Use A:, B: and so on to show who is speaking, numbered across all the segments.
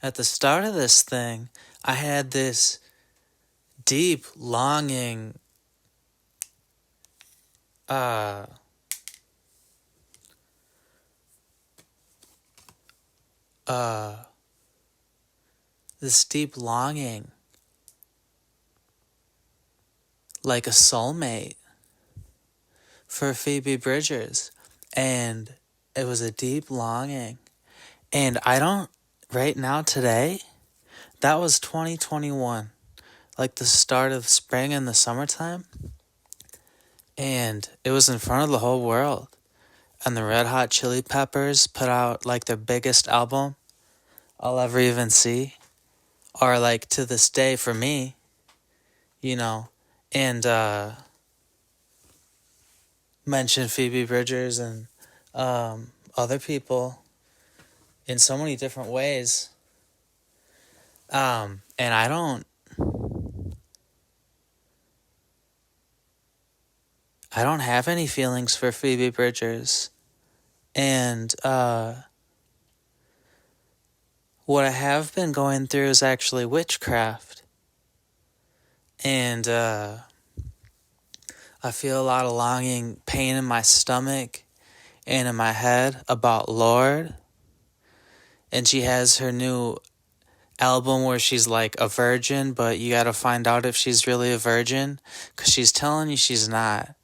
A: At the start of this thing, I had this deep longing, uh, uh, this deep longing, like a soulmate, for Phoebe Bridgers. And it was a deep longing. And right now, today, that was 2021, like the start of spring and the summertime. And it was in front of the whole world. And the Red Hot Chili Peppers put out like their biggest album I'll ever even see. Or like to this day for me, you know. And mention Phoebe Bridgers and other people in so many different ways. And I don't have any feelings for Phoebe Bridgers. And what I have been going through is actually witchcraft. And I feel a lot of longing, pain in my stomach and in my head about Lord. And she has her new album where she's like a virgin, but you gotta find out if she's really a virgin, because she's telling you she's not.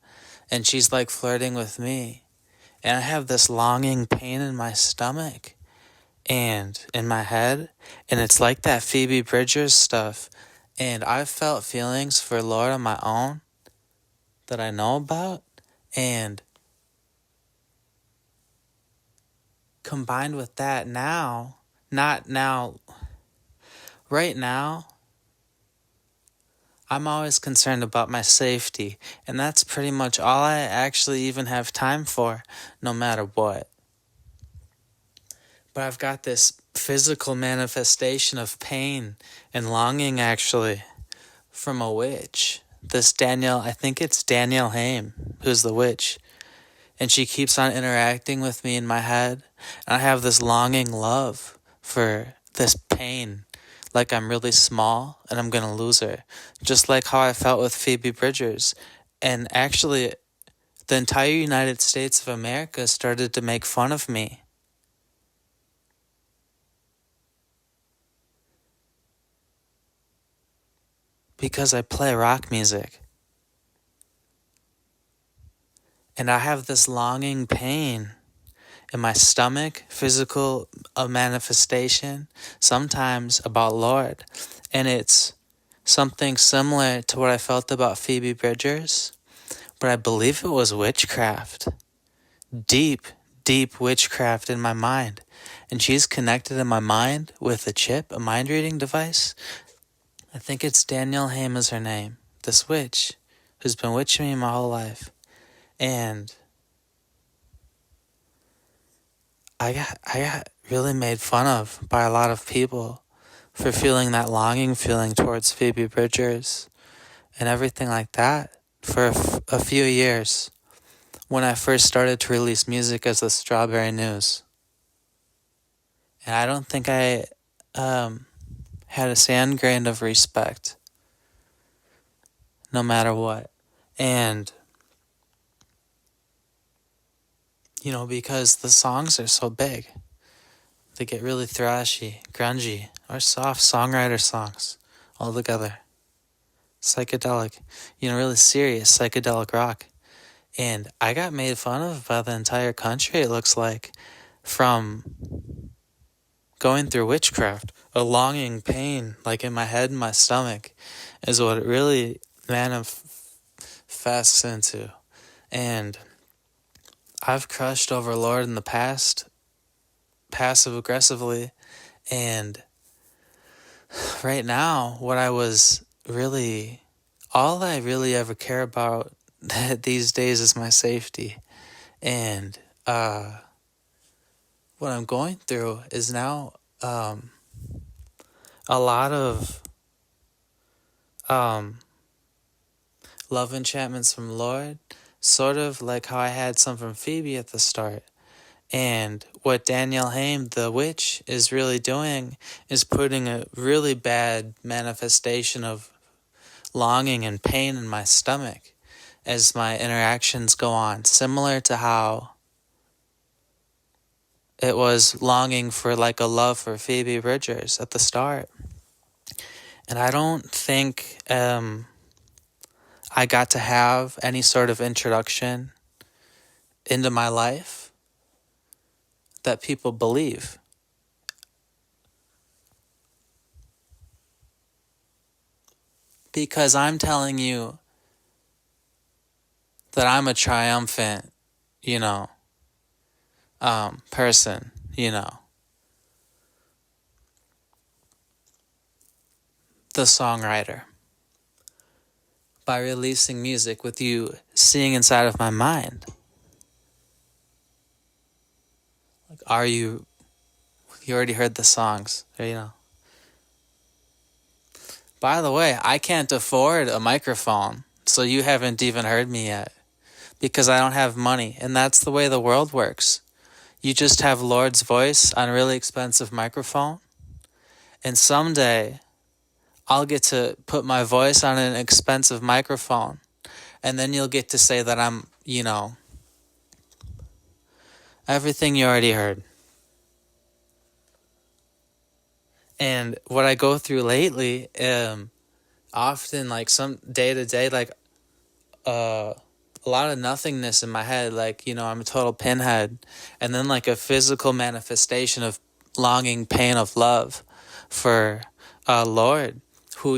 A: And she's like flirting with me. And I have this longing pain in my stomach and in my head. And it's like that Phoebe Bridgers stuff. And I've felt feelings for Lord on my own that I know about. And combined with that right now, I'm always concerned about my safety. And that's pretty much all I actually even have time for, no matter what. But I've got this physical manifestation of pain and longing, actually, from a witch. I think it's Danielle Haim, who's the witch. And she keeps on interacting with me in my head. And I have this longing love for this pain. Like I'm really small and I'm going to lose her. Just like how I felt with Phoebe Bridgers. And actually, the entire United States of America started to make fun of me. Because I play rock music. And I have this longing pain in my stomach, physical manifestation, sometimes about Lord. And it's something similar to what I felt about Phoebe Bridgers, but I believe it was witchcraft. Deep, deep witchcraft in my mind. And she's connected in my mind with a chip, a mind reading device. I think it's Danielle Haim is her name, this witch who's been witching me my whole life. And I got really made fun of by a lot of people for feeling that longing feeling towards Phoebe Bridgers and everything like that for a few years when I first started to release music as the Strawberry News. And I don't think I had a sand grain of respect, no matter what. And because the songs are so big, they get really thrashy, grungy, or soft songwriter songs all together. Psychedelic, really serious psychedelic rock. And I got made fun of by the entire country, it looks like, from going through witchcraft. A longing pain, like in my head and my stomach, is what it really manifests into. And I've crushed over Lord in the past, passive aggressively, and right now, all I really ever care about these days is my safety. And what I'm going through is now a lot of love enchantments from Lord, sort of like how I had some from Phoebe at the start. And what Danielle Haim, the witch, is really doing is putting a really bad manifestation of longing and pain in my stomach as my interactions go on, similar to how it was longing for like a love for Phoebe Bridgers at the start. And I don't think I got to have any sort of introduction into my life that people believe. Because I'm telling you that I'm a triumphant, person, the songwriter. By releasing music with you seeing inside of my mind. Like, you already heard the songs, By the way, I can't afford a microphone, so you haven't even heard me yet. Because I don't have money, and that's the way the world works. You just have Lord's voice on a really expensive microphone, and someday I'll get to put my voice on an expensive microphone, and then you'll get to say that I'm, everything you already heard. And what I go through lately, often like some day to day, like a lot of nothingness in my head, like, I'm a total pinhead. And then like a physical manifestation of longing, pain of love for Lord, who,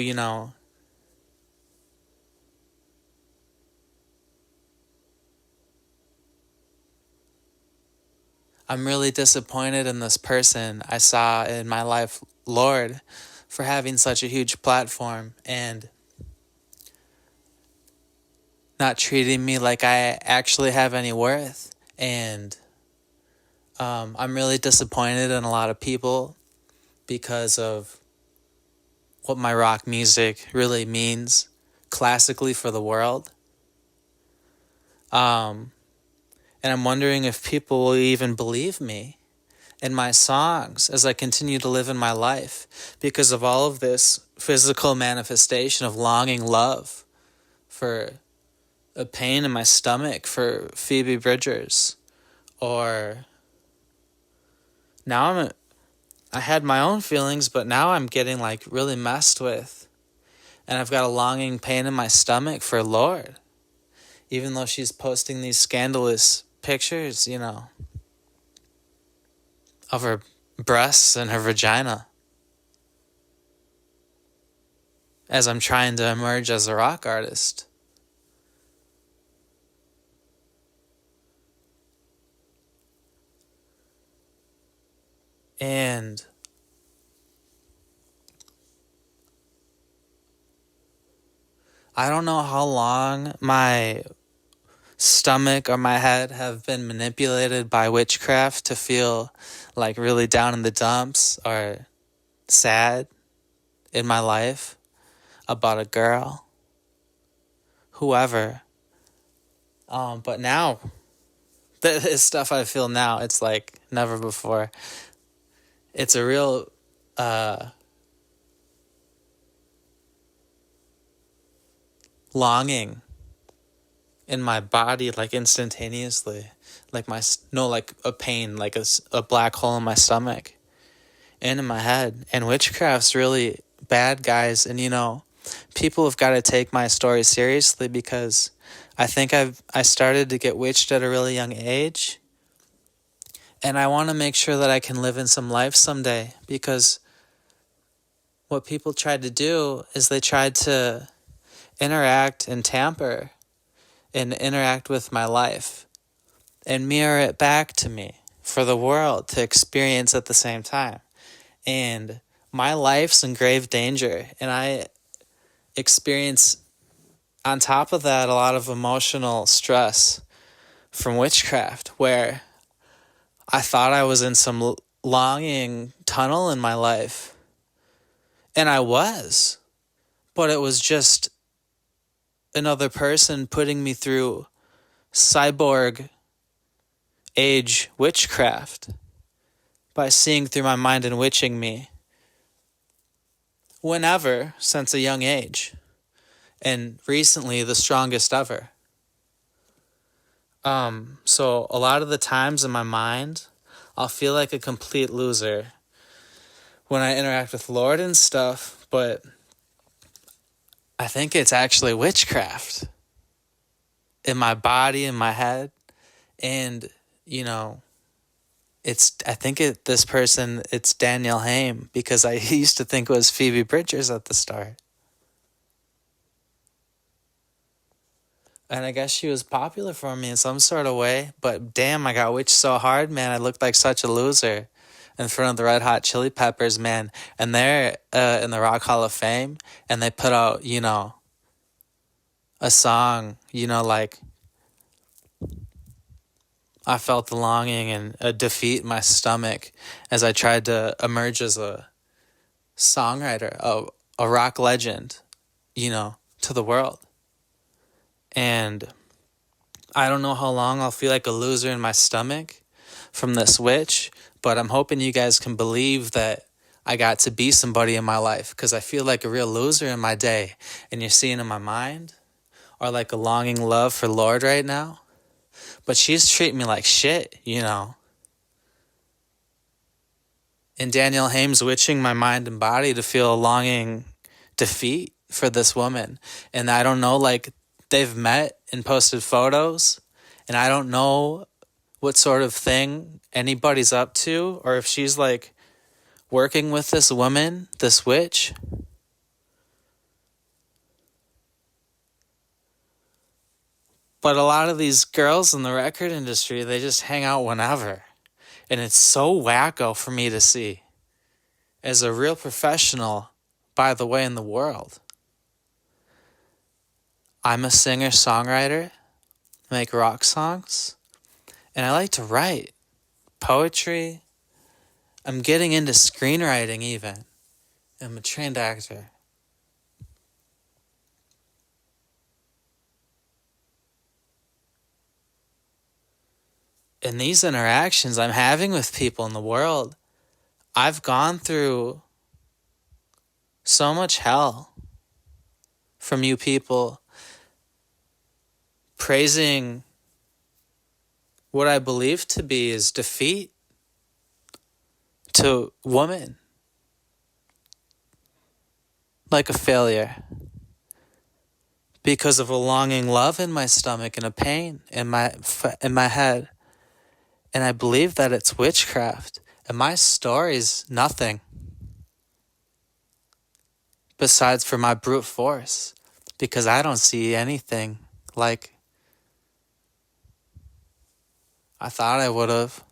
A: I'm really disappointed in this person I saw in my life, Lord, for having such a huge platform and not treating me like I actually have any worth. And I'm really disappointed in a lot of people because of what my rock music really means classically for the world. And I'm wondering if people will even believe me in my songs as I continue to live in my life because of all of this physical manifestation of longing love for a pain in my stomach for Phoebe Bridgers. Or now I had my own feelings, but now I'm getting like really messed with. And I've got a longing pain in my stomach for Lord. Even though she's posting these scandalous pictures, of her breasts and her vagina. As I'm trying to emerge as a rock artist. And I don't know how long my stomach or my head have been manipulated by witchcraft to feel like really down in the dumps or sad in my life about a girl, whoever. But now, this stuff I feel now, it's like never before. It's a real longing in my body, like instantaneously, like like a pain, like a black hole in my stomach and in my head. And witchcraft's really bad, guys. And people have got to take my story seriously because I think I started to get witched at a really young age, and I want to make sure that I can live in some life someday, because what people tried to do is they tried to interact and tamper and interact with my life and mirror it back to me for the world to experience at the same time. And my life's in grave danger, and I experience, on top of that, a lot of emotional stress from witchcraft, where I thought I was in some longing tunnel in my life, and I was, but it was just another person putting me through Cyborg-Age Cyborg-Age Witchcraft by seeing through my mind and witching me whenever since a young age, and recently the strongest ever. So a lot of the times in my mind, I'll feel like a complete loser when I interact with Lord and stuff, but I think it's actually witchcraft in my body, in my head, and this person, it's Danielle Haim, because I used to think it was Phoebe Bridgers at the start. And I guess she was popular for me in some sort of way, but damn, I got witched so hard, man. I looked like such a loser in front of the Red Hot Chili Peppers, man. And they're in the Rock Hall of Fame, and they put out, a song, like I felt the longing and a defeat in my stomach as I tried to emerge as a songwriter, a rock legend, to the world. And I don't know how long I'll feel like a loser in my stomach from this witch, but I'm hoping you guys can believe that I got to be somebody in my life, because I feel like a real loser in my day, and you're seeing in my mind, or like a longing love for Lord right now. But she's treating me like shit, And Danielle Haim's witching my mind and body to feel a longing defeat for this woman. And I don't know, like, they've met and posted photos, and I don't know what sort of thing anybody's up to, or if she's like working with this woman, this witch. But a lot of these girls in the record industry, they just hang out whenever. And it's so wacko for me to see. As a real professional, by the way, in the world. I'm a singer-songwriter, make rock songs, and I like to write poetry. I'm getting into screenwriting even. I'm a trained actor. In these interactions I'm having with people in the world, I've gone through so much hell from you people praising what I believe to be is defeat to woman, like a failure, because of a longing love in my stomach and a pain in my head. And I believe that it's witchcraft, and my story's nothing besides for my brute force, because I don't see anything like I thought I would have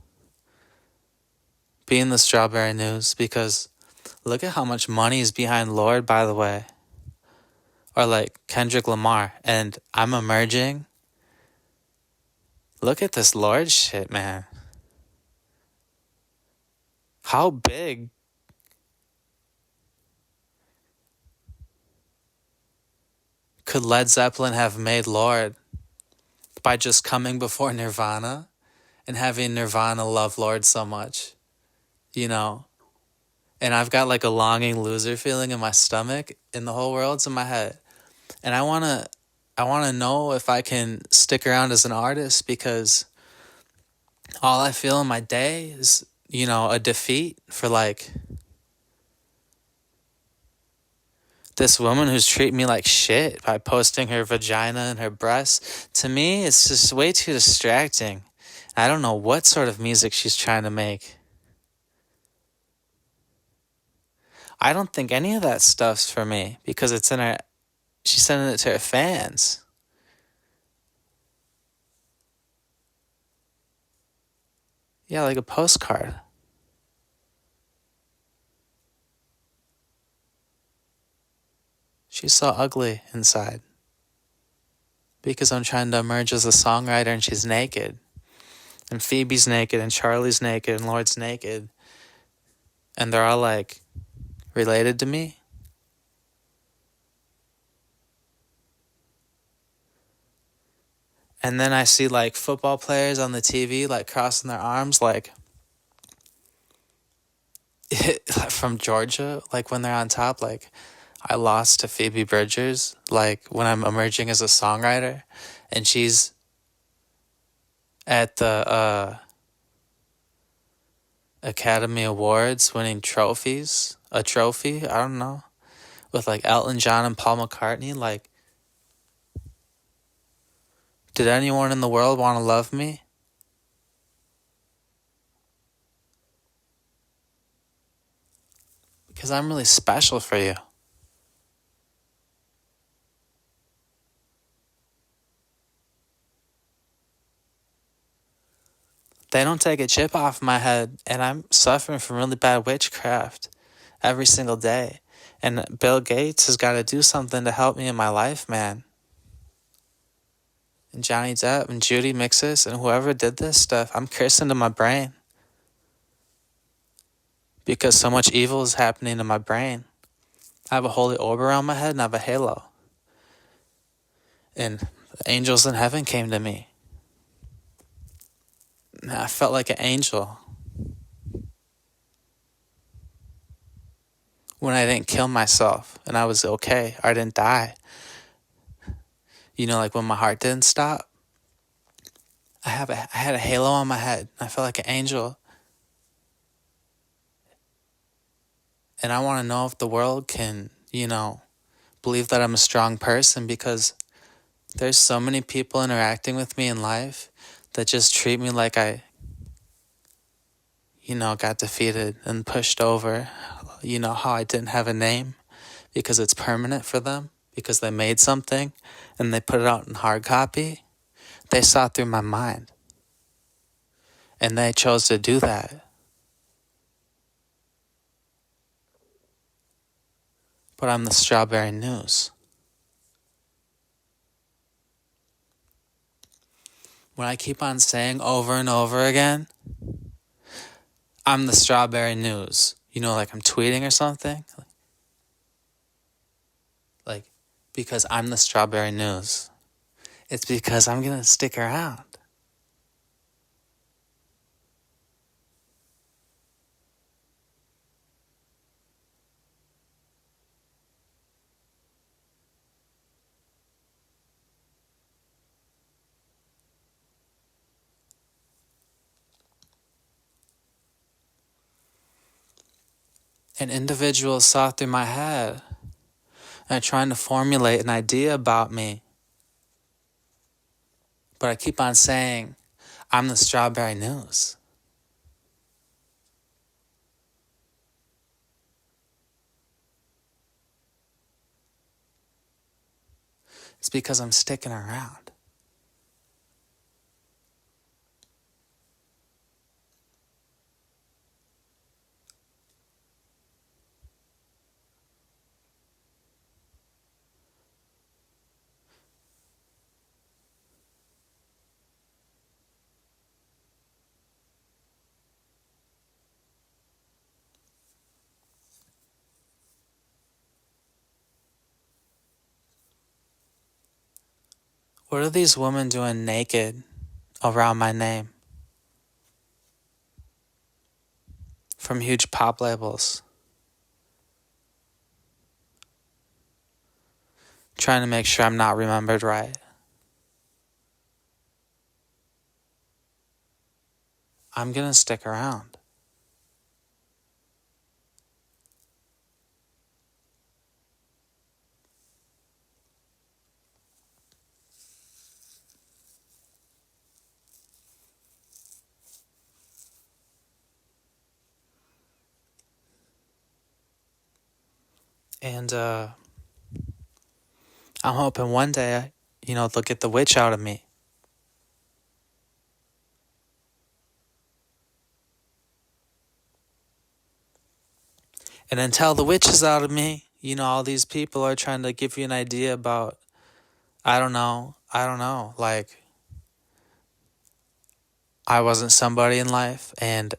A: being the Strawberry News, because look at how much money is behind Lord, by the way, or like Kendrick Lamar, and I'm emerging. Look at this Lord shit, man. How big could Led Zeppelin have made Lord by just coming before Nirvana and having Nirvana love Lord so much, And I've got like a longing loser feeling in my stomach, and the whole world's in my head. And I want to know if I can stick around as an artist, because all I feel in my day is, a defeat for like this woman who's treating me like shit by posting her vagina and her breasts. To me, it's just way too distracting. I don't know what sort of music she's trying to make. I don't think any of that stuff's for me, because it's in her. She's sending it to her fans. Yeah, like a postcard. She's so ugly inside. Because I'm trying to emerge as a songwriter, and she's naked. And Phoebe's naked, and Charlie's naked, and Lord's naked. And they're all like related to me. And then I see like football players on the TV like crossing their arms like from Georgia, like when they're on top, like I lost to Phoebe Bridgers, like when I'm emerging as a songwriter, and she's at the Academy Awards winning a trophy, I don't know, with like Elton John and Paul McCartney. Like, did anyone in the world want to love me? Because I'm really special for you. They don't take a chip off my head, and I'm suffering from really bad witchcraft every single day. And Bill Gates has got to do something to help me in my life, man. And Johnny Depp and Judy Mixis and whoever did this stuff, I'm cursing to my brain. Because so much evil is happening to my brain. I have a holy orb around my head and I have a halo. And the angels in heaven came to me. And I felt like an angel. When I didn't kill myself and I was okay, I didn't die. You know, like when my heart didn't stop. I had a halo on my head. I felt like an angel. And I want to know if the world can, believe that I'm a strong person, because there's so many people interacting with me in life that just treat me like I, got defeated and pushed over. You know how I didn't have a name because it's permanent for them, because they made something and they put it out in hard copy. They saw through my mind and they chose to do that. But I'm the strawberry news. When I keep on saying over and over again, I'm the strawberry news, like I'm tweeting or something, like because I'm the strawberry news. It's because I'm going to stick around. And individuals saw through my head and are trying to formulate an idea about me. But I keep on saying, I'm the strawberry news. It's because I'm sticking around. What are these women doing naked around my name? From huge pop labels. Trying to make sure I'm not remembered right. I'm gonna stick around. And I'm hoping one day, they'll get the witch out of me. And until the witch is out of me, all these people are trying to give you an idea about, I don't know, like, I wasn't somebody in life, and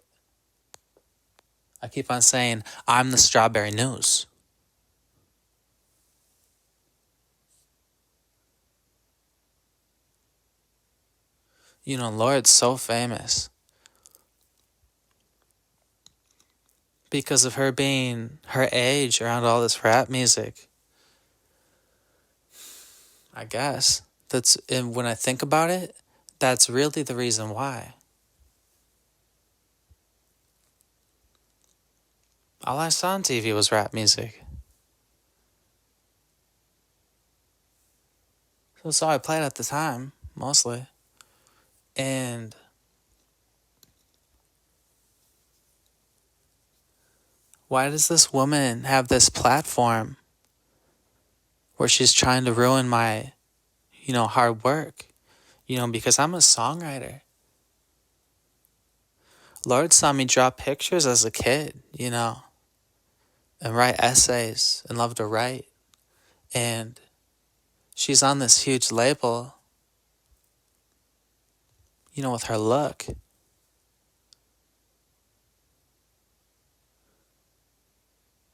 A: I keep on saying, I'm the strawberry news. Lord's so famous because of her being her age around all this rap music. I guess and when I think about it, that's really the reason why. All I saw on TV was rap music. So that's all I played at the time, mostly. And why does this woman have this platform where she's trying to ruin my, hard work? Because I'm a songwriter. Lord saw me draw pictures as a kid, and write essays and love to write. And she's on this huge label, with her look.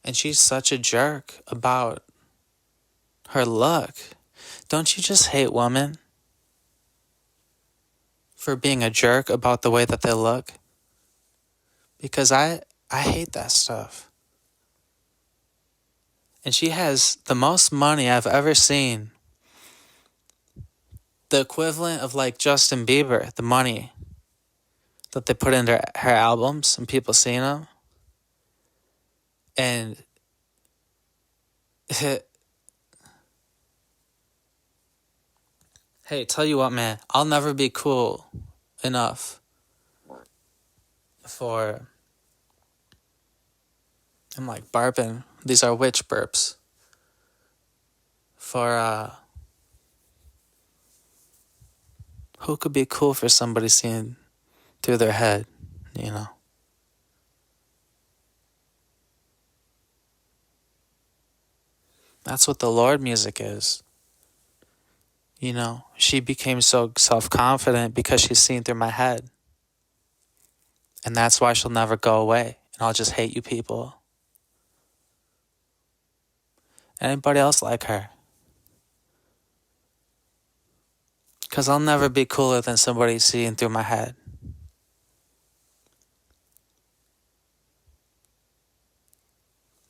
A: And she's such a jerk about her look. Don't you just hate women for being a jerk about the way that they look? Because I hate that stuff. And she has the most money I've ever seen. The equivalent of like Justin Bieber, the money that they put into her albums and people seeing them. And hey, tell you what, man, I'll never be cool enough for... I'm like barping. These are witch burps. For, who could be cool for somebody seeing through their head, That's what the Lord music is. She became so self-confident because she's seen through my head. And that's why she'll never go away. And I'll just hate you people. Anybody else like her? Because I'll never be cooler than somebody seeing through my head.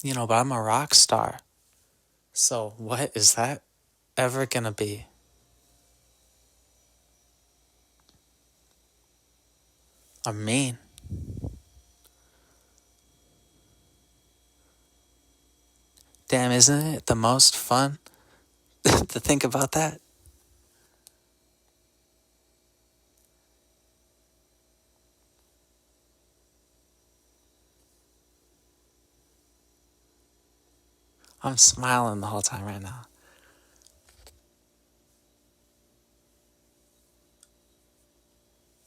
A: But I'm a rock star. So what is that ever gonna be? I'm mean. Damn, isn't it the most fun to think about that? I'm smiling the whole time right now.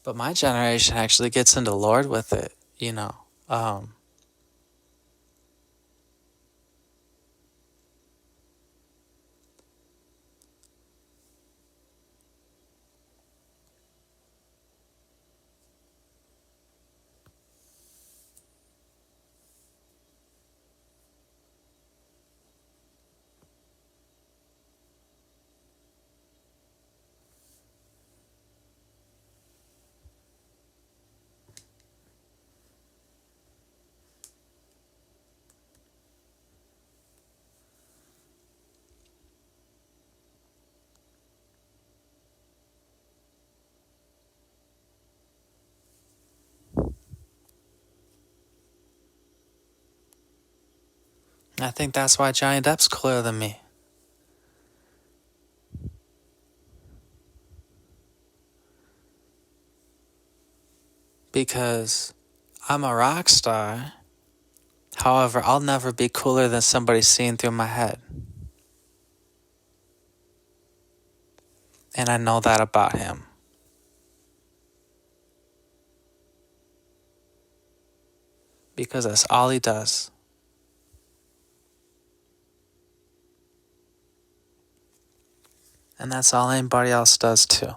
A: But my generation actually gets into Lord with it, I think that's why Johnny Depp's cooler than me. Because I'm a rock star. However, I'll never be cooler than somebody seeing through my head. And I know that about him. Because that's all he does. And that's all anybody else does too.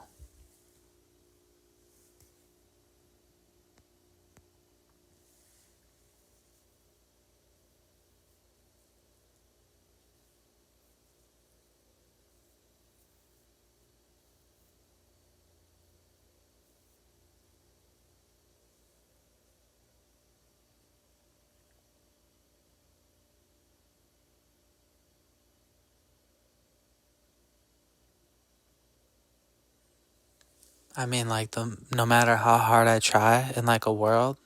A: I mean, like, no matter how hard I try in, like, a world,